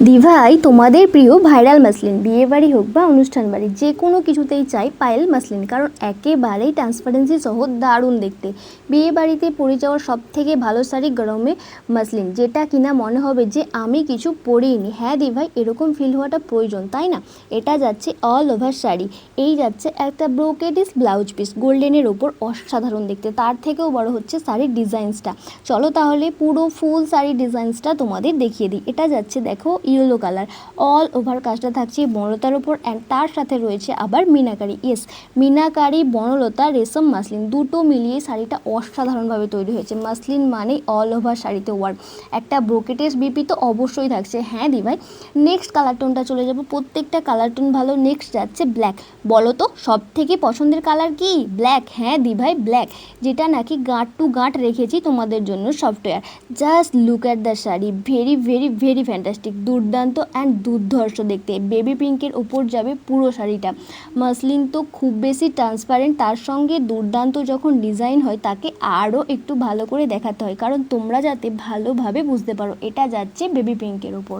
দিভাই তোমাদের প্রিয় viral muslin বিয়ে বাড়ি হোক বা অনুষ্ঠান বাড়ি যে কোনো কিছুতেই চাই পায়েল মাসলিন, কারণ একেবারেই ট্রান্সপারেন্সি সহ দারুণ দেখতে। বিয়ে বাড়িতে পরে যাওয়ার সব থেকে ভালো শাড়ি গরমে মাসলিন, যেটা কিনা মনে হবে যে আমি কিছু পরিনি। হ্যাঁ দিভাই, এরকম ফিল হওয়াটা প্রয়োজন, তাই না? এটা যাচ্ছে অল ওভার শাড়ি, এই যাচ্ছে একটা ব্রোকেডিস ব্লাউজ পিস গোল্ডেনের ওপর, অসাধারণ দেখতে। তার থেকেও বড় হচ্ছে শাড়ির ডিজাইন্সটা। চলো তাহলে পুরো ফুল শাড়ির ডিজাইন্সটা তোমাদের দেখিয়ে দিই। এটা যাচ্ছে দেখো ইয়েলো কালার, অল ওভার কাজটা থাকছে বনলতার ওপর, অ্যান্ড তার সাথে রয়েছে আবার মিনাকারি। ইয়েস, মিনাকারি বনলতা রেশম মাসলিন দুটো মিলিয়ে শাড়িটা অসাধারণভাবে তৈরি হয়েছে। মাসলিন মানেই অল ওভার শাড়িতে ওয়ার্ক, একটা ব্রোকেটেস বিপি তো অবশ্যই থাকছে। হ্যাঁ দিভাই, নেক্সট কালার টোনটা চলে যাবো, প্রত্যেকটা কালার টোন ভালো। নেক্সট যাচ্ছে ব্ল্যাক। বলো তো সব থেকে পছন্দের কালার কি? ব্ল্যাক। হ্যাঁ দিভাই, ব্ল্যাক, যেটা নাকি গাঁট টু গাঁট রেখেছি তোমাদের জন্য software. Just look at the sari, very very very fantastic, দুর্দান্ত অ্যান্ড দুর্ধর্ষ দেখতে। বেবি পিঙ্কের ওপর যাবে পুরো শাড়িটা। মাসলিন তো খুব বেশি ট্রান্সপারেন্ট, তার সঙ্গে দুর্দান্ত যখন ডিজাইন হয় তাকে আরও একটু ভালো করে দেখাতে হয়, কারণ তোমরা যাতে ভালোভাবে বুঝতে পারো। এটা যাচ্ছে বেবি পিঙ্কের ওপর।